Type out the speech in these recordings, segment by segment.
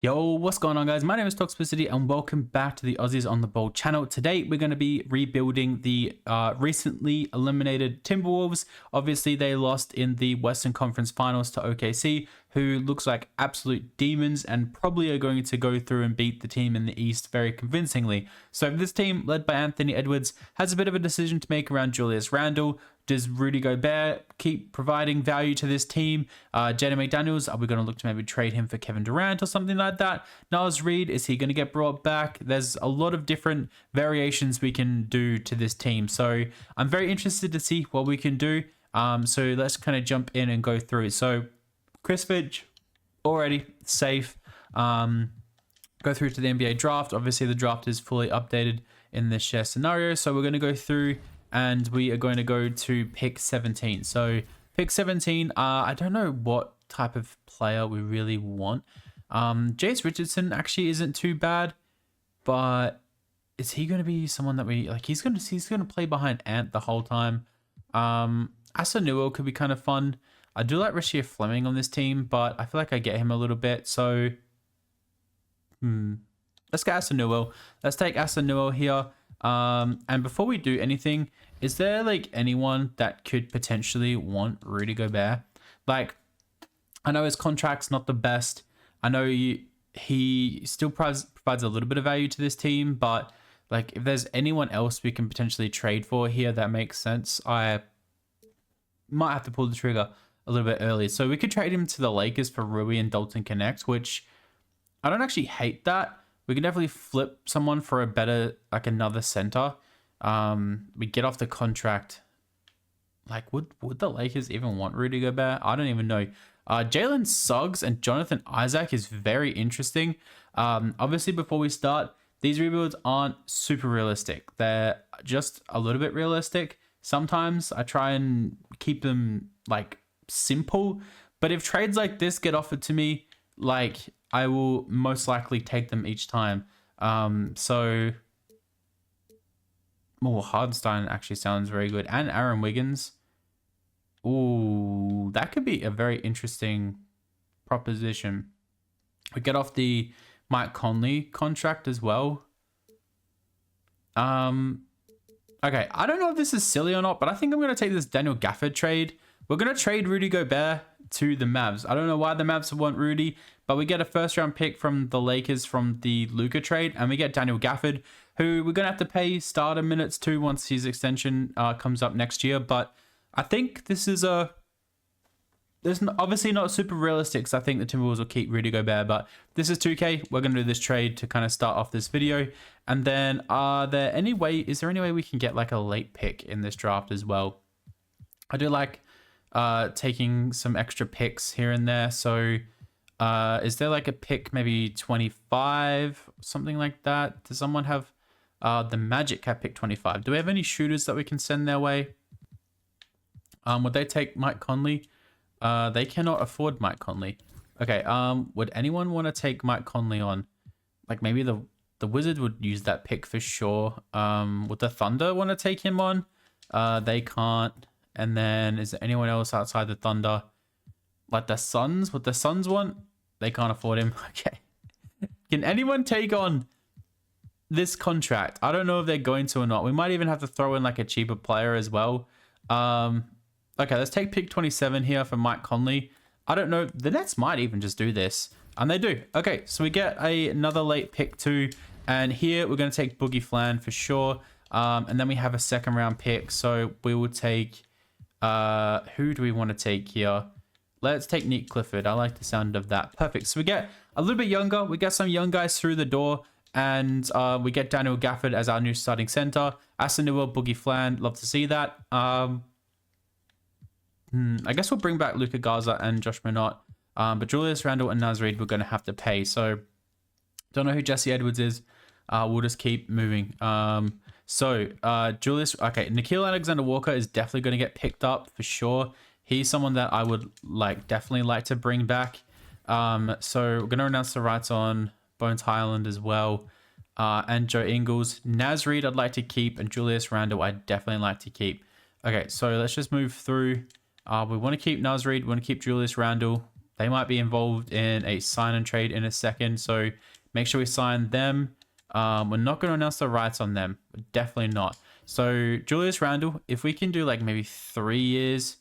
Yo, what's going on, guys? My name is Toxicity and welcome back to the Aussies on the Ball channel. Today we're going to be rebuilding the recently eliminated Timberwolves. Obviously they lost in the Western Conference Finals to OKC, who looks like absolute demons and probably are going to go through and beat the team in the East very convincingly. So this team, led by Anthony Edwards, has a bit of a decision to make around Julius Randle. Does Rudy Gobert keep providing value to this team? Jaden McDaniels, are we going to look to maybe trade him for Kevin Durant or something like that? Nas Reed, is he going to get brought back? There's a lot of different variations we can do to this team. So I'm very interested to see what we can do. So let's kind of jump in and go through. So Chris Finch, already safe. Go through to the NBA draft. Obviously the draft is fully updated in this share scenario. So we're going to go through and we are going to go to pick 17. So pick 17, I don't know what type of player we really want. Jace Richardson actually isn't too bad, but is he going to be someone that we like? He's going to play behind Ant the whole time. Asa Newell could be kind of fun. I do like Rasheed Fleming on this team, but I feel like I get him a little bit. So let's get Asa Newell. Let's take Asa Newell here. And before we do anything, is there like anyone that could potentially want Rudy Gobert? Like, I know his contract's not the best. I know he still provides a little bit of value to this team, but like if there's anyone else we can potentially trade for here that makes sense, I might have to pull the trigger a little bit early. So we could trade him to the Lakers for Rui and Dalton Connect, which I don't actually hate that. We can definitely flip someone for a better, like another center. We get off the contract. Like, would the Lakers even want Rudy Gobert? I don't even know. Jalen Suggs and Jonathan Isaac is very interesting. Obviously, before we start, these rebuilds aren't super realistic. They're just a little bit realistic. Sometimes I try and keep them like simple. But if trades like this get offered to me, like I will most likely take them each time. Hardenstein actually sounds very good. And Aaron Wiggins. Ooh, that could be a very interesting proposition. We get off the Mike Conley contract as well. Okay, I don't know if this is silly or not, but I think I'm going to take this Daniel Gafford trade. We're going to trade Rudy Gobert to the Mavs. I don't know why the Mavs want Rudy, but we get a first-round pick from the Lakers from the Luka trade, and we get Daniel Gafford, who we're going to have to pay starter minutes to once his extension comes up next year. But I think this is obviously not super realistic, because I think the Timberwolves will keep Rudy Gobert, but this is 2K. We're going to do this trade to kind of start off this video. And then is there any way we can get like a late pick in this draft as well? I do like taking some extra picks here and there. So is there like a pick maybe 25, something like that? Does someone have the Magic have pick 25? Do we have any shooters that we can send their way? Would they take Mike Conley? They cannot afford Mike Conley. Okay, would anyone want to take Mike Conley on? Like maybe the Wizard would use that pick for sure. Would the Thunder want to take him on? They can't. And then is there anyone else outside the Thunder? Like the Suns? What the Suns want? They can't afford him. Okay. Can anyone take on this contract? I don't know if they're going to or not. We might even have to throw in like a cheaper player as well. Okay, let's take pick 27 here for Mike Conley. I don't know. The Nets might even just do this. And they do. Okay, so we get another late pick too. And here we're going to take Boogie Flan for sure. And then we have a second round pick. So we will take... who do we want to take here? Let's take Nick Clifford. I like the sound of that. Perfect. So we get a little bit younger. We get some young guys through the door. And we get Daniel Gafford as our new starting center. Asa Newell, Boogie Flan. Love to see that. I guess we'll bring back Luka Garza and Josh Minott. But Julius Randle and Naz Reid we're going to have to pay. So don't know who Jesse Edwards is. We'll just keep moving. Julius, okay, Nickeil Alexander-Walker is definitely going to get picked up for sure. He's someone that I would definitely like to bring back. So we're going to announce the rights on Bones Highland as well. And Joe Ingles. Naz Reid I'd like to keep, and Julius Randle I'd definitely like to keep. Okay, so let's just move through. We want to keep Naz Reid, we want to keep Julius Randle. They might be involved in a sign and trade in a second, so make sure we sign them. We're not going to announce the rights on them. We're definitely not. So Julius Randle, if we can do like maybe 3 years,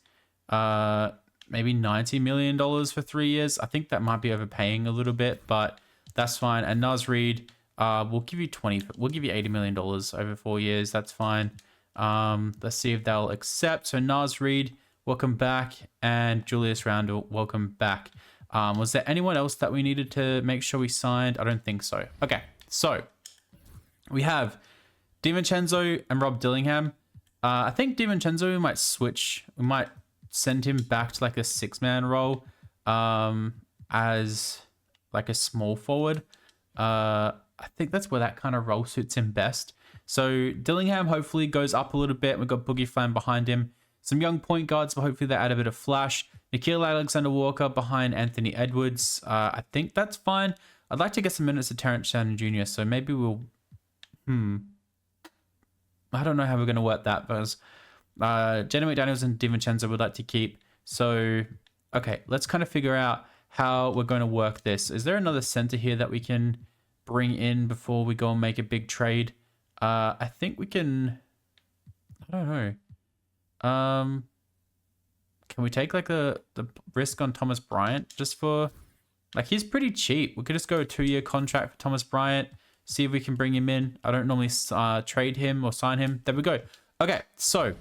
maybe $90 million for 3 years. I think that might be overpaying a little bit, but that's fine. And Naz Reid, we'll give you $80 million over 4 years. That's fine. Let's see if they'll accept. So Naz Reid, welcome back, and Julius Randle, welcome back. Was there anyone else that we needed to make sure we signed? I don't think so. Okay, so we have DiVincenzo and Rob Dillingham. I think DiVincenzo, we might switch. We might send him back to like a 6-man role as like a small forward. I think that's where that kind of role suits him best. So Dillingham hopefully goes up a little bit. We've got Boogie Flam behind him. Some young point guards, but hopefully they add a bit of flash. Nickeil Alexander-Walker behind Anthony Edwards. I think that's fine. I'd like to get some minutes of Terrence Shannon Jr., so maybe we'll... I don't know how we're going to work that, but Jenny McDaniels and DiVincenzo would like to keep. So, okay, let's kind of figure out how we're going to work this. Is there another center here that we can bring in before we go and make a big trade? I think we can... I don't know. Can we take like the risk on Thomas Bryant just for... Like, he's pretty cheap. We could just go a 2-year contract for Thomas Bryant. See if we can bring him in. I don't normally trade him or sign him. There we go. Okay, so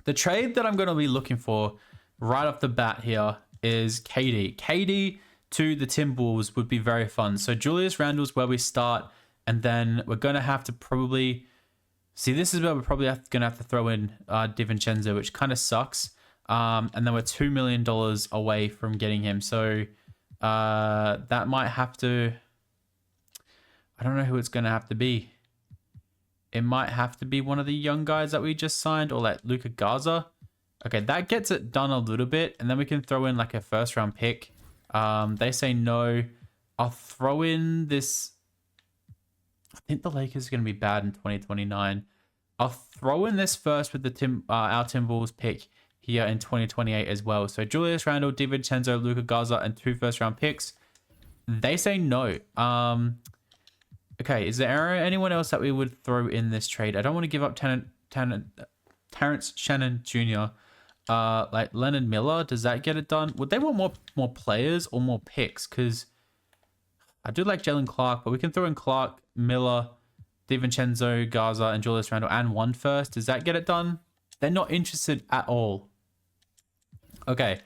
the trade that I'm going to be looking for right off the bat here is KD. KD to the Timberwolves would be very fun. So Julius Randle's where we start, and then we're going to have to probably... See, this is where we're probably going to have to throw in DiVincenzo, which kind of sucks. And then we're $2 million away from getting him. So that might have to... I don't know who it's going to have to be. It might have to be one of the young guys that we just signed, or like Luka Garza. Okay, that gets it done a little bit, and then we can throw in like a first-round pick. They say no. I'll throw in this... I think the Lakers are going to be bad in 2029. I'll throw in this first with the our Timberwolves pick here in 2028 as well. So Julius Randle, DiVincenzo, Luka Garza, and 2 first-round picks. They say no. Okay, is there anyone else that we would throw in this trade? I don't want to give up Terrence Shannon Jr. Like Leonard Miller, does that get it done? Would they want more players or more picks? Because I do like Jalen Clark, but we can throw in Clark, Miller, DiVincenzo, Garza, and Julius Randle, and 1 first. Does that get it done? They're not interested at all. Okay.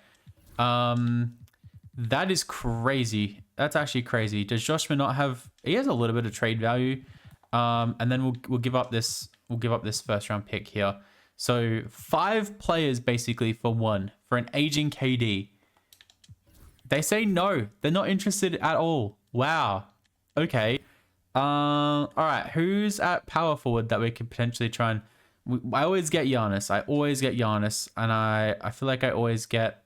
That is crazy. That's actually crazy. Does Josh not have... He has a little bit of trade value. And then we'll give up this... We'll give up this first-round pick here. So 5 players basically for 1. For an aging KD. They say no. They're not interested at all. Wow. Okay. All right. Who's at power forward that we could potentially try and... I always get Giannis. I always get Giannis. And I feel like I always get...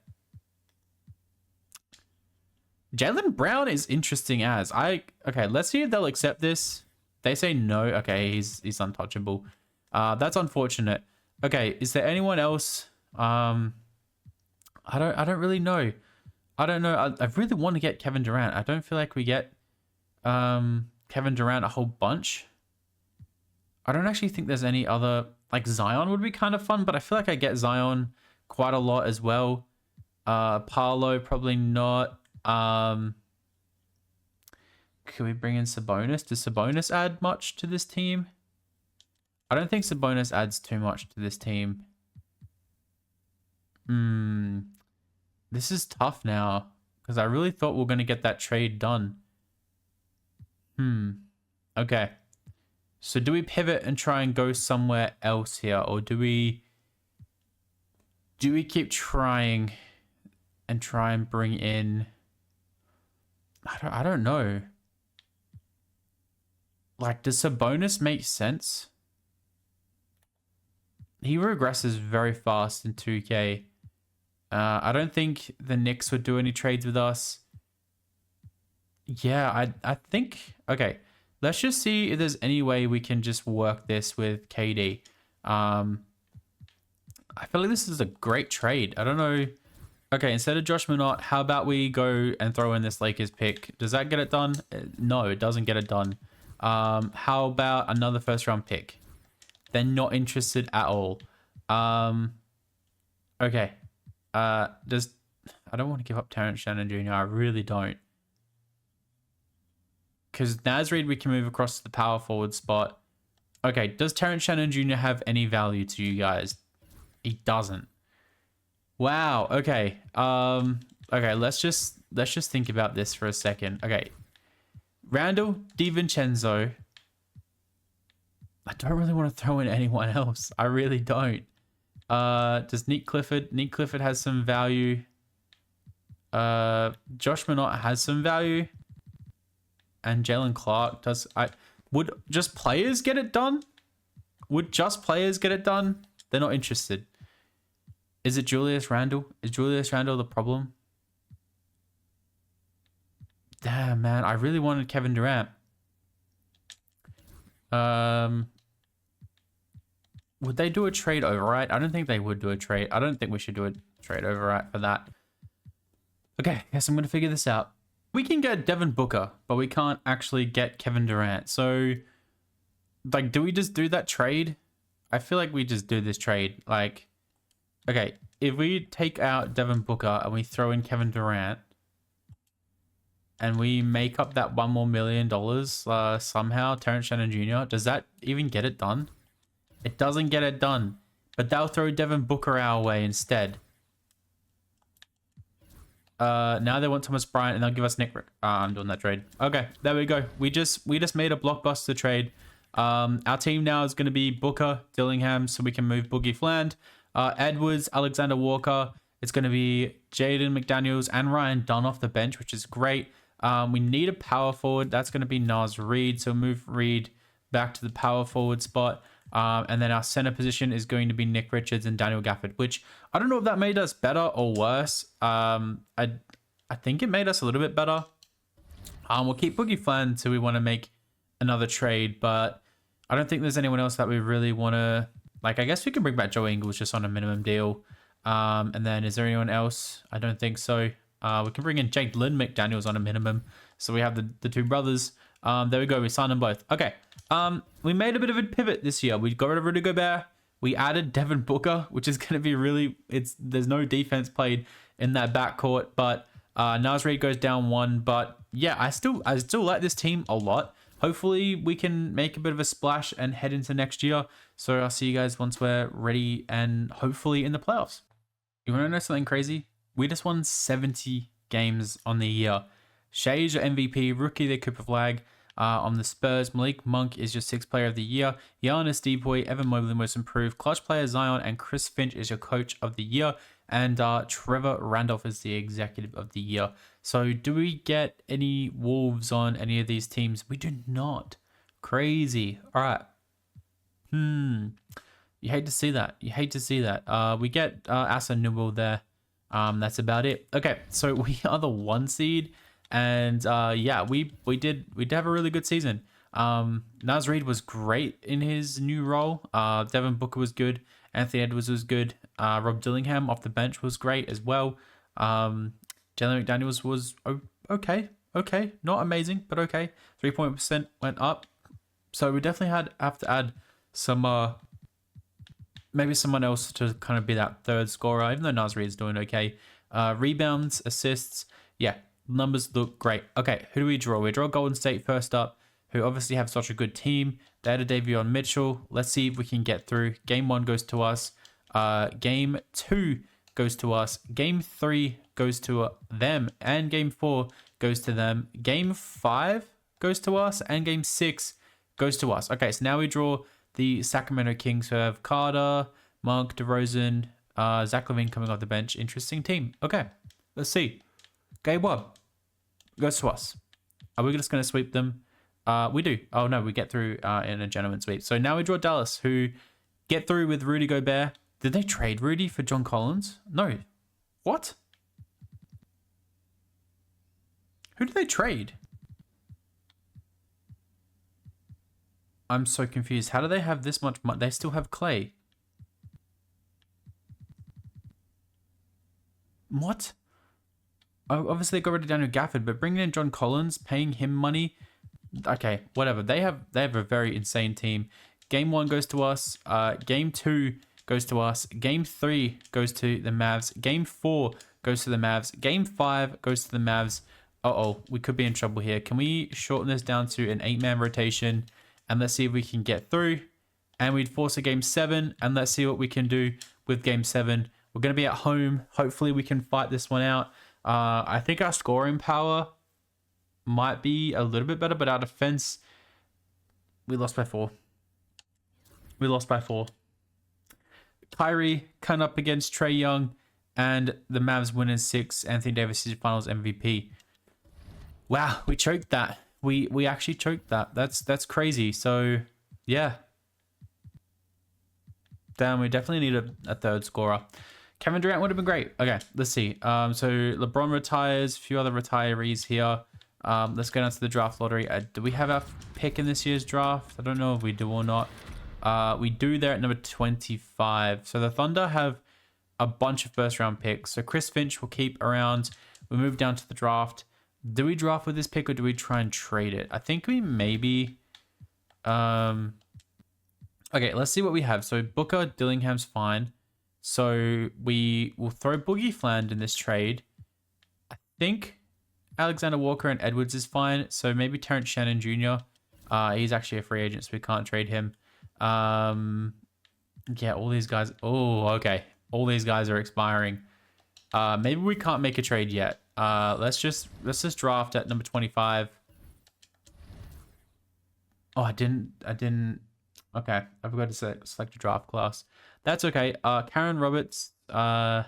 Jaylen Brown is interesting as... Okay, let's see if they'll accept this. They say no. Okay, he's untouchable. That's unfortunate. Okay, is there anyone else? I don't really know. I don't know. I really want to get Kevin Durant. I don't feel like we get Kevin Durant a whole bunch. I don't actually think there's any other... Like Zion would be kind of fun, but I feel like I get Zion quite a lot as well. Paolo, probably not. Can we bring in Sabonis? Does Sabonis add much to this team? I don't think Sabonis adds too much to this team. This is tough now, because I really thought we were going to get that trade done. Okay. So do we pivot and try and go somewhere else here, or do we keep trying and try and bring in... I don't know. Like, does Sabonis make sense? He regresses very fast in 2K. I don't think the Knicks would do any trades with us. Yeah, I think... Okay, let's just see if there's any way we can just work this with KD. I feel like this is a great trade. I don't know Okay, instead of Josh Minott, how about we go and throw in this Lakers pick? Does that get it done? No, it doesn't get it done. How about another first round pick? They're not interested at all. Okay. I don't want to give up Terrence Shannon Jr. I really don't. Because Naz Reid, we can move across to the power forward spot. Okay, does Terrence Shannon Jr. have any value to you guys? He doesn't. Wow. Okay. Okay. Let's just think about this for a second. Okay. Randall DiVincenzo. I don't really want to throw in anyone else. I really don't. Does Nick Clifford? Nick Clifford has some value. Josh Minott has some value. And Jalen Clark does. Would just players get it done? Would just players get it done? They're not interested. Is it Julius Randle? Is Julius Randle the problem? Damn, man. I really wanted Kevin Durant. Would they do a trade override? I don't think they would do a trade. I don't think we should do a trade override for that. Okay, guess I'm going to figure this out. We can get Devin Booker, but we can't actually get Kevin Durant. So, like, do we just do that trade? I feel like we just do this trade. Like, okay, if we take out Devin Booker and we throw in Kevin Durant and we make up that $1 million somehow, Terrence Shannon Jr., does that even get it done? It doesn't get it done, but they'll throw Devin Booker our way instead. Now they want Thomas Bryant and they'll give us Nick. I'm doing that trade. Okay, there we go. We just made a blockbuster trade. Our team now is going to be Booker, Dillingham, so we can move Boogie Fland, Edwards, Alexander Walker. It's going to be Jaden McDaniels and Ryan Dunn off the bench, which is great. We need a power forward. That's going to be Naz Reid. So move Reid back to the power forward spot. And then our center position is going to be Nick Richards and Daniel Gafford, which I don't know if that made us better or worse. I think it made us a little bit better. We'll keep Boogie Flan until we want to make another trade, but I don't think there's anyone else that we really want to... Like, I guess we can bring back Joe Ingles just on a minimum deal. And then is there anyone else? I don't think so. We can bring in Jake Lynn McDaniels on a minimum. So we have the two brothers. There we go. We signed them both. Okay. We made a bit of a pivot this year. We got rid of Rudy Gobert. We added Devin Booker, which is going to be really... There's no defense played in that backcourt, but Naz Reid goes down one. But yeah, I still like this team a lot. Hopefully we can make a bit of a splash and head into next year. So I'll see you guys once we're ready and hopefully in the playoffs. You want to know something crazy? We just won 70 games on the year. Shea's your MVP, rookie the Cooper Flag. On the Spurs, Malik Monk is your 6th player of the year. Giannis D-Boy, Evan Mobley most improved. Clutch player Zion and Chris Finch is your coach of the year. And Trevor Randolph is the executive of the year. So do we get any Wolves on any of these teams? We do not. Crazy. All right. You hate to see that. You hate to see that. We get Asa Newell there. That's about it. Okay, so we are the 1 seed. And yeah, we did have a really good season. Naz Reid was great in his new role. Devin Booker was good. Anthony Edwards was good. Rob Dillingham off the bench was great as well. Jalen McDaniels was okay. Not amazing, but okay. 3-point percent went up. So we definitely have to add some maybe someone else to kind of be that third scorer, even though Naz Reid's doing okay. Rebounds, assists, yeah. Numbers look great. Okay, who do we draw? We draw Golden State first up, who obviously have such a good team. They had a debut on Mitchell. Let's see if we can get through. Game 1 goes to us. Game 2 goes to us. Game 3 goes to them. And Game 4 goes to them. Game 5 goes to us. And Game 6 goes to us. Okay, so now we draw the Sacramento Kings, who have Carter, Monk, DeRozan, Zach LaVine coming off the bench. Interesting team. Okay, let's see. Game 1 goes to us. Are we just going to sweep them? We do. Oh, no, we get through in a gentleman sweep. So now we draw Dallas, who get through with Rudy Gobert. Did they trade Rudy for John Collins? No. What? Who did they trade? I'm so confused. How do they have this much money? They still have Clay. What? Obviously, they got rid of Daniel Gafford, but bringing in John Collins, paying him money. Okay, whatever. They have a very insane team. Game 1 goes to us. Game 2 goes to us. Game 3 goes to the Mavs. Game 4 goes to the Mavs. Game 5 goes to the Mavs. Uh-oh, we could be in trouble here. Can we shorten this down to an 8-man rotation? And let's see if we can get through. And we'd force a Game 7. And let's see what we can do with Game 7. We're going to be at home. Hopefully we can fight this one out. I think our scoring power might be a little bit better, but our defense, we lost by 4. We lost by 4. Kyrie coming up against Trae Young, and the Mavs win in 6. Anthony Davis is Finals MVP. Wow, we choked that. We actually choked that. That's crazy. So yeah, damn, we definitely need a third scorer. Kevin Durant would have been great. Okay, let's see. So LeBron retires. A few other retirees here. Let's go down to the draft lottery. Do we have our pick in this year's draft? I don't know if we do or not. We do there at number 25. So the Thunder have a bunch of first round picks. So Chris Finch will keep around. We move down to the draft. Do we draft with this pick or do we try and trade it? I think we maybe... Okay, let's see what we have. So Booker, Dillingham's fine. So we will throw Boogie Fland in this trade. I think Alexander Walker and Edwards is fine. So maybe Terrence Shannon Jr. He's actually a free agent, so we can't trade him. Yeah, all these guys. Oh, okay. All these guys are expiring. Maybe we can't make a trade yet. Let's just draft at number 25. Oh, I didn't. Okay, I forgot to select a draft class. That's okay. Karen Roberts. Oh,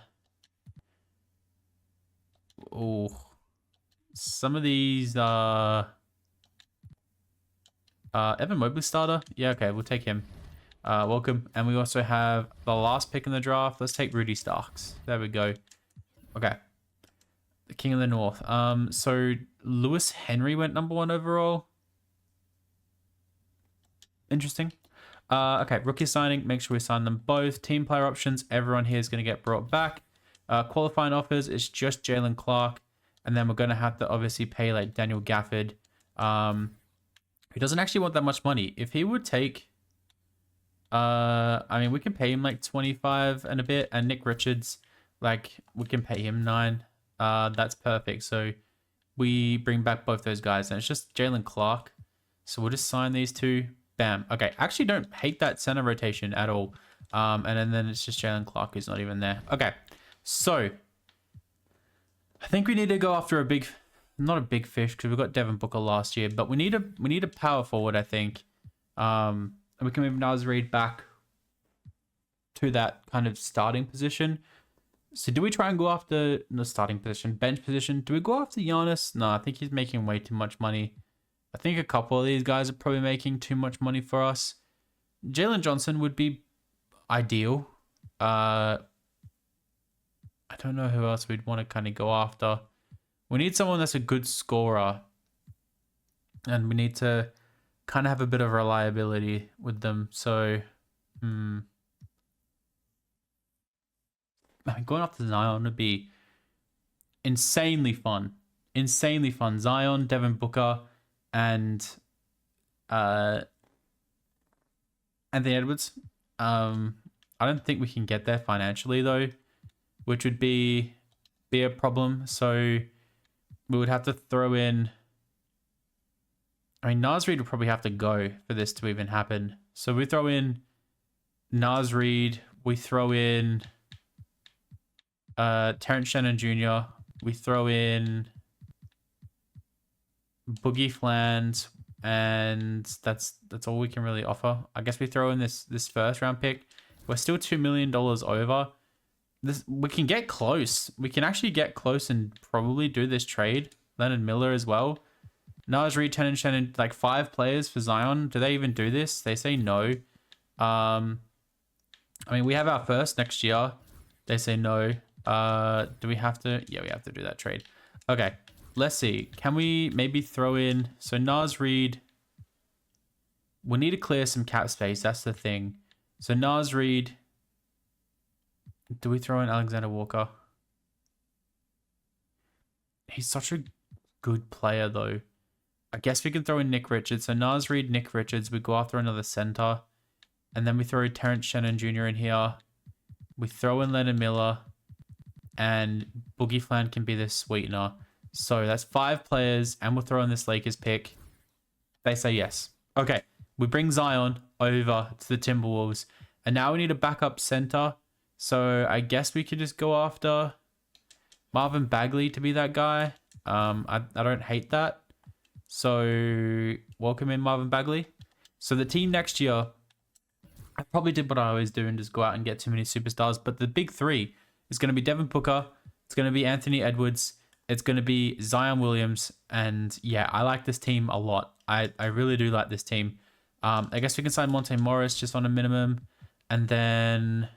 some of these. Evan Mobley starter. Yeah, okay, we'll take him. Welcome. And we also have the last pick in the draft. Let's take Rudy Starks. There we go. Okay. The King of the North. So Lewis Henry went number 1 overall. Interesting. Okay, rookie signing. Make sure we sign them both. Team player options. Everyone here is going to get brought back. Qualifying offers is just Jalen Clark. And then we're going to have to obviously pay like Daniel Gafford. He doesn't actually want that much money. If he would take... I mean, we can pay him like 25 and a bit. And Nick Richards, like, we can pay him 9. That's perfect. So we bring back both those guys. And it's just Jalen Clark. So we'll just sign these two. Bam. Okay, actually don't hate that center rotation at all. And then it's just Jalen Clark who's not even there. Okay, so I think we need to go after a big, not a big fish because we got Devin Booker last year, but we need a power forward, I think. And we can move Naz Reid back to that kind of starting position. So do we try and go after the starting position, bench position? Do we go after Giannis? No, I think he's making way too much money. I think a couple of these guys are probably making too much money for us. Jalen Johnson would be ideal. I don't know who else we'd want to kind of go after. We need someone that's a good scorer. And we need to kind of have a bit of reliability with them. So, I mean, going after Zion would be insanely fun. Insanely fun. Zion, Devin Booker, and Anthony Edwards. I don't think we can get there financially though, which would be a problem. So we would have to throw in. I mean, Naz Reid would probably have to go for this to even happen. So we throw in Naz Reid. We throw in Terrence Shannon Jr. We throw in Boogie Fland, and that's all we can really offer. I guess we throw in this first round pick. We're still $2 million over. We can get close. We can actually get close and probably do this trade. Leonard Miller as well. Naz Reid, Terrence Shannon, like 5 players for Zion. Do they even do this? They say no. I mean, we have our first next year. They say no. Do we have to? Yeah, we have to do that trade. Okay. Let's see. Can we maybe throw in... So Naz Reid... We need to clear some cap space. That's the thing. So Naz Reid... Do we throw in Alexander Walker? he's such a good player, though. I guess we can throw in Nick Richards. So Naz Reid, Nick Richards. We go after another center. And then we throw Terrence Shannon Jr. in here. We throw in Leonard Miller. And Boogie Flan can be the sweetener. So that's 5 players. And we'll throw in this Lakers pick. They say yes. Okay. We bring Zion over to the Timberwolves. And now we need a backup center. So I guess we could just go after Marvin Bagley to be that guy. I don't hate that. So welcome in Marvin Bagley. So the team next year, I probably did what I always do and just go out and get too many superstars. But the big 3 is going to be Devin Booker. It's going to be Anthony Edwards. It's going to be Zion Williams. And yeah, I like this team a lot. I really do like this team. I guess we can sign Monte Morris just on a minimum. And then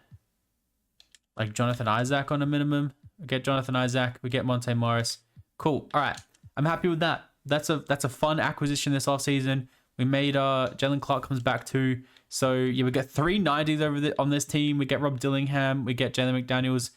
like Jonathan Isaac on a minimum. We get Jonathan Isaac. We get Monte Morris. Cool. All right. I'm happy with that. That's a fun acquisition this offseason. We made Jalen Clark comes back too. So yeah, we get 3 90s on this team. We get Rob Dillingham. We get Jalen McDaniels.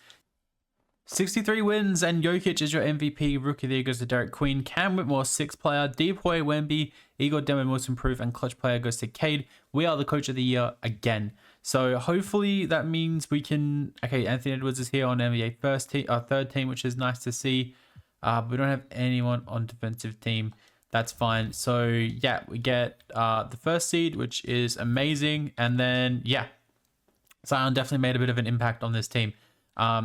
63 wins, and Jokic is your MVP. Rookie of the year goes to Derek Queen. Cam Whitmore, 6th player. Depoy Wemby, Igor Demon most improved, and clutch player goes to Cade. We are the coach of the year again. So hopefully that means we can. Okay, Anthony Edwards is here on NBA first team, third team, which is nice to see. We don't have anyone on defensive team. That's fine. So yeah, we get the first seed, which is amazing, and then yeah, Zion definitely made a bit of an impact on this team.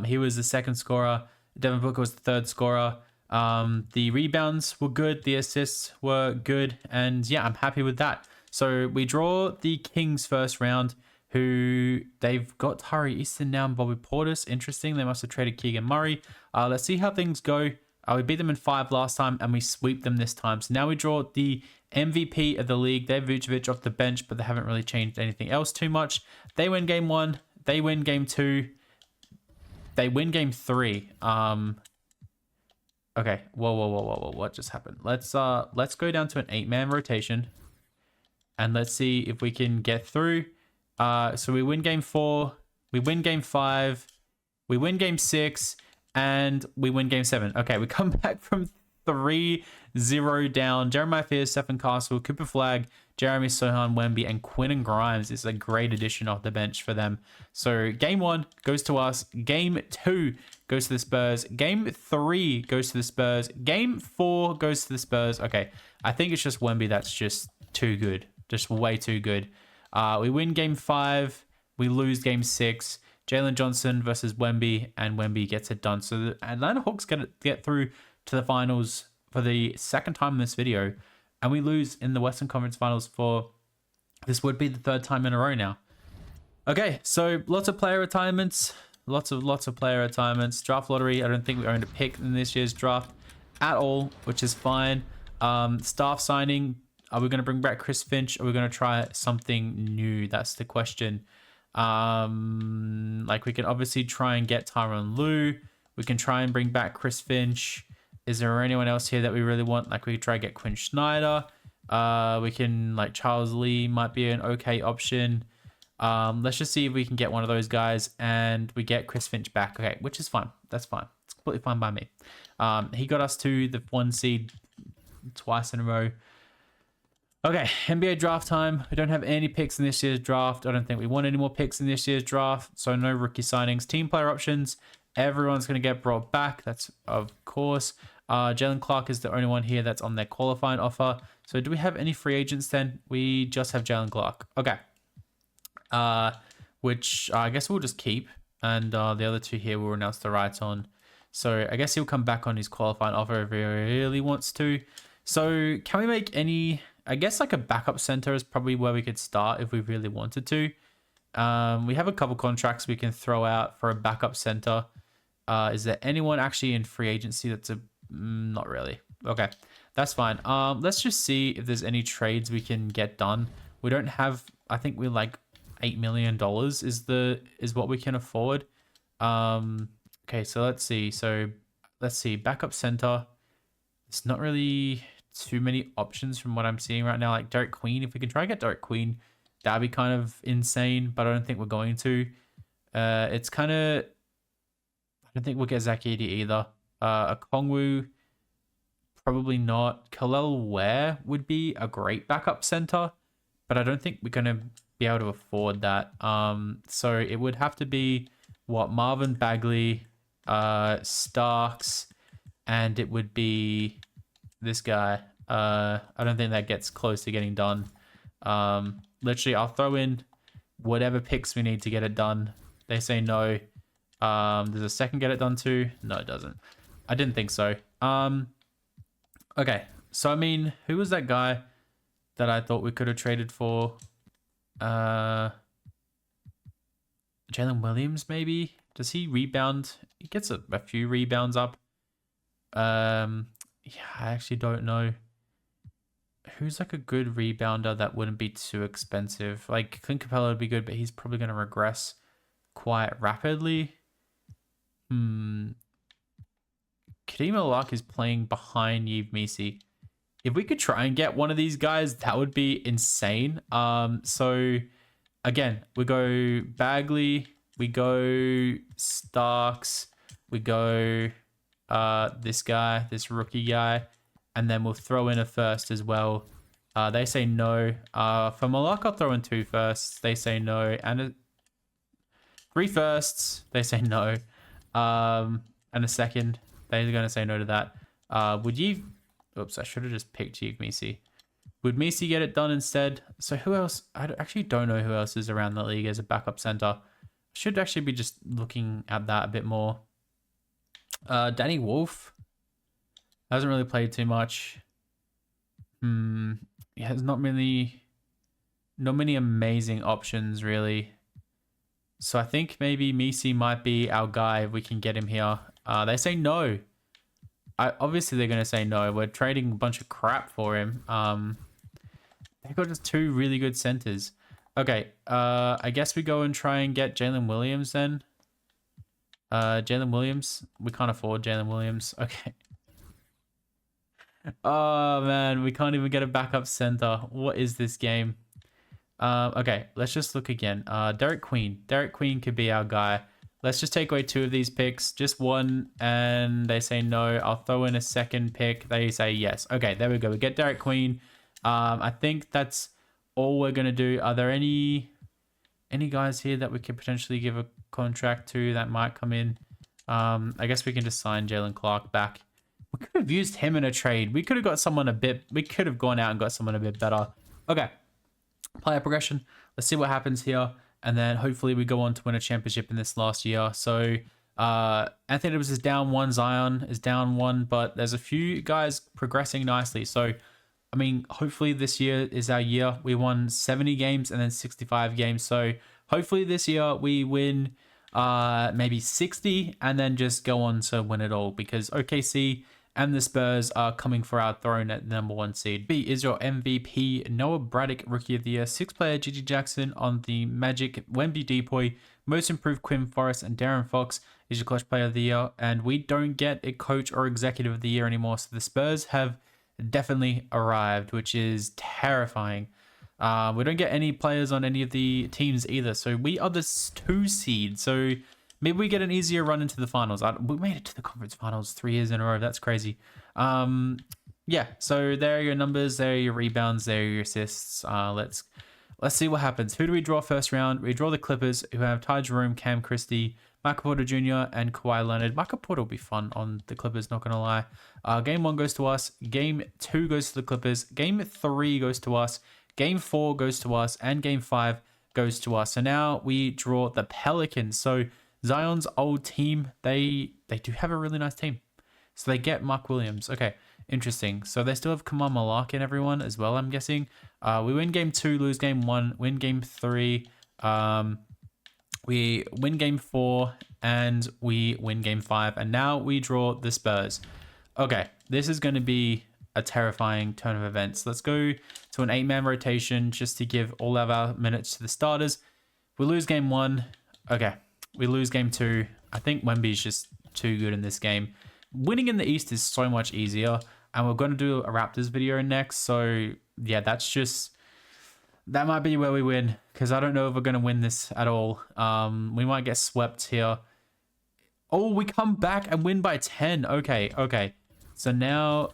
He was the 2nd scorer. Devin Booker was the 3rd scorer. The rebounds were good. The assists were good. And yeah, I'm happy with that. So we draw the Kings first round, who they've got Tari Easton now and Bobby Portis. Interesting. They must have traded Keegan Murray. Let's see how things go. We beat them in 5 last time and we sweep them this time. So now we draw the MVP of the league. They have Vucevic off the bench, but they haven't really changed anything else too much. They win game 1. They win game 2. They win game 3. Okay. Whoa. What just happened? Let's go down to an 8-man rotation. And let's see if we can get through. So we win game 4. We win game 5. We win game 6. And we win game 7. Okay, we come back from 3-0 down. Jeremiah Fears, Stephen Castle, Cooper Flag, Jeremy Sohan, Wemby, and Quinn Grimes is a great addition off the bench for them. So game 1 goes to us. Game 2 goes to the Spurs. Game 3 goes to the Spurs. Game 4 goes to the Spurs. Okay, I think it's just Wemby that's just too good. Just way too good. We win game 5. We lose game 6. Jalen Johnson versus Wemby, and Wemby gets it done. So the Atlanta Hawks get through to the finals for the 2nd time in this video, and we lose in the Western Conference Finals for this would be the 3rd time in a row now. Okay, so lots of player retirements, lots of player retirements. Draft lottery, I don't think we owned a pick in this year's draft at all, which is fine. Staff signing, are we going to bring back Chris Finch? Or are we going to try something new? That's the question. Like we can obviously try and get Tyronn Lue. We can try and bring back Chris Finch. Is there anyone else here that we really want? Like we could try and get Quinn Snyder. We can like Charles Lee might be an okay option. Let's just see if we can get one of those guys and we get Chris Finch back. Okay, which is fine. That's fine. It's completely fine by me. He got us to the 1 seed twice in a row. Okay, NBA draft time. We don't have any picks in this year's draft. I don't think we want any more picks in this year's draft. So no rookie signings. Team player options. Everyone's going to get brought back. That's of course. Jalen Clark is the only one here that's on their qualifying offer. So do we have any free agents then? We just have Jalen Clark. Okay. Which I guess we'll just keep. And the other 2 here we'll announce the rights on. So I guess he'll come back on his qualifying offer if he really wants to. So can we make any... I guess like a backup center is probably where we could start if we really wanted to. We have a couple contracts we can throw out for a backup center. Is there anyone actually in free agency that's not really? Okay, that's fine. Let's just see if there's any trades we can get done. We don't have, I think we're like $8 million is what we can afford. Okay, so let's see. Backup center. It's not really too many options from what I'm seeing right now. Like Derek Queen, if we can try and get Derek Queen, that'd be kind of insane, but I don't think we're going to. It's kind of... I don't think we'll get Zach Edey either. A Kongwu, Probably not. Kalel Ware would be a great backup center, but I don't think we're going to be able to afford that. So it would have to be what, Marvin Bagley, Starks, and it would be this guy. I don't think that gets close to getting done. Literally, I'll throw in whatever picks we need to get it done. They say no. Does a second get it done too? No, it doesn't. I didn't think so. Okay, so I mean, who was that guy that I thought we could have traded for? Jalen Williams, maybe? Does he rebound? He gets a few rebounds up. Yeah, I actually don't know. Who's like a good rebounder that wouldn't be too expensive? Like, Clint Capella would be good, but he's probably going to regress quite rapidly. Kadeem Lark is playing behind Yves Misi. If we could try and get one of these guys, that would be insane. So again, we go Bagley, we go Starks, we go this guy, this rookie guy, and then we'll throw in a first as well. They say no. For Malak, I'll throw in 2 firsts. They say no. And 3 firsts. They say no. And a second. They're going to say no to that. Would you... Oops, I should have just picked Yves Misi. Would Misi get it done instead? So who else? I actually don't know who else is around the league as a backup center. Should actually be just looking at that a bit more. Danny Wolf hasn't really played too much. He has not many amazing options really. So I think maybe Misi might be our guy if we can get him here. They say no. Obviously they're going to say no. We're trading a bunch of crap for him. They've got just 2 really good centers. Okay, I guess we go and try and get Jalen Williams then. Jalen Williams. We can't afford Jalen Williams. Okay. Oh, man. We can't even get a backup center. What is this game? Okay, let's just look again. Derek Queen. Derek Queen could be our guy. Let's just take away 2 of these picks. Just 1, and they say no. I'll throw in a second pick. They say yes. Okay, there we go. We get Derek Queen. I think that's all we're going to do. Are there any guys here that we could potentially give a contract to that might come in? I guess we can just sign Jalen Clark back. We could have used him in a trade. We could have got someone we could have gone out and got someone a bit better. Okay. Player progression. Let's see what happens here. And then hopefully we go on to win a championship in this last year. So Anthony Davis is down 1. Zion is down 1. But there's a few guys progressing nicely. So, I mean, hopefully this year is our year. We won 70 games and then 65 games. So hopefully this year we win maybe 60 and then just go on to win it all. Because OKC and the Spurs are coming for our throne at the number 1 seed. B is your MVP, Noah Braddock, Rookie of the Year. 6th player, Gigi Jackson on the Magic, Wemby Depoy, Most Improved, Quinn Forrest, and Darren Fox is your Clutch Player of the Year. And we don't get a Coach or Executive of the Year anymore. So the Spurs have definitely arrived, which is terrifying. We don't get any players on any of the teams either. So we are the 2 seed. So maybe we get an easier run into the finals. We made it to the conference finals 3 years in a row. That's crazy. Yeah, so there are your numbers. There are your rebounds. There are your assists. Let's see what happens. Who do we draw first round? We draw the Clippers, who have Ty Jerome, Cam Christie, Michael Porter Jr., and Kawhi Leonard. Michael Porter will be fun on the Clippers, not going to lie. Game 1 goes to us. Game 2 goes to the Clippers. Game 3 goes to us. Game 4 goes to us. And Game 5 goes to us. So now we draw the Pelicans. So Zion's old team, they do have a really nice team. So they get Mark Williams. Okay, interesting. So they still have Kamal Malak and everyone as well, I'm guessing. We win Game 2, lose Game 1, win Game 3. We win Game 4, and we win Game 5. And now we draw the Spurs. Okay, this is going to be a terrifying turn of events. Let's go to an 8-man rotation just to give all of our minutes to the starters. We lose Game 1. Okay. We lose Game 2. I think Wemby's just too good in this game. Winning in the East is so much easier. And we're going to do a Raptors video next. So, yeah, that might be where we win. Because I don't know if we're going to win this at all. We might get swept here. Oh, we come back and win by 10. Okay. So now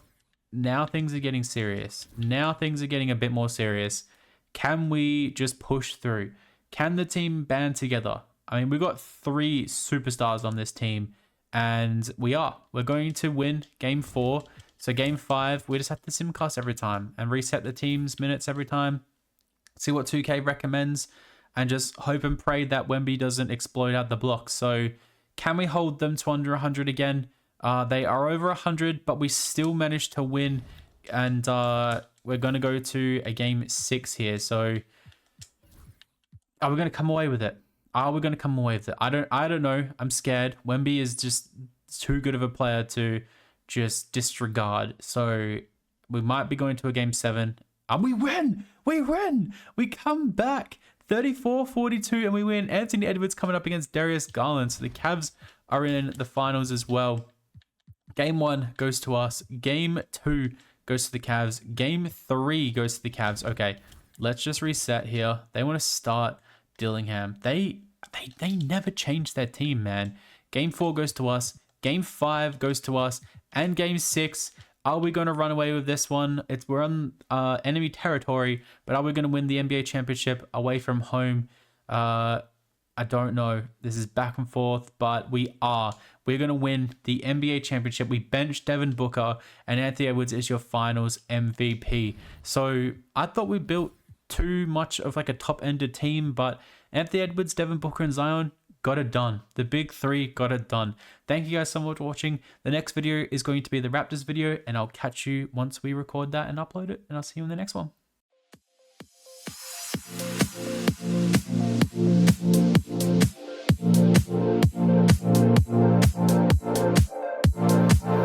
now things are getting serious. Now things are getting a bit more serious. Can we just push through? Can the team band together? I mean, we've got 3 superstars on this team, and we're going to win game 4. So game 5, we just have to simcast every time and reset the team's minutes every time. See what 2K recommends, and just hope and pray that Wemby doesn't explode out the block. So can we hold them to under 100 again? They are over 100, but we still managed to win, and we're going to go to a game 6 here. So are we going to come away with it? Are we going to come away with it? I don't know. I'm scared. Wemby is just too good of a player to just disregard. So we might be going to a game 7. And we win! We win! We come back 34-42 and we win. Anthony Edwards coming up against Darius Garland. So the Cavs are in the finals as well. Game 1 goes to us. Game 2 goes to the Cavs. Game 3 goes to the Cavs. Okay, let's just reset here. They want to start Dillingham. They never change their team, man. Game 4 goes to us. Game 5 goes to us. And Game 6, are we going to run away with this one? We're on enemy territory, but are we going to win the NBA championship away from home? I don't know. This is back and forth, but we are. We're going to win the NBA championship. We benched Devin Booker, and Anthony Edwards is your finals MVP. So I thought we built too much of like a top-ended team, but Anthony Edwards, Devin Booker, and Zion got it done. The big 3 got it done. Thank you guys so much for watching. The next video is going to be the Raptors video, and I'll catch you once we record that and upload it, and I'll see you in the next one.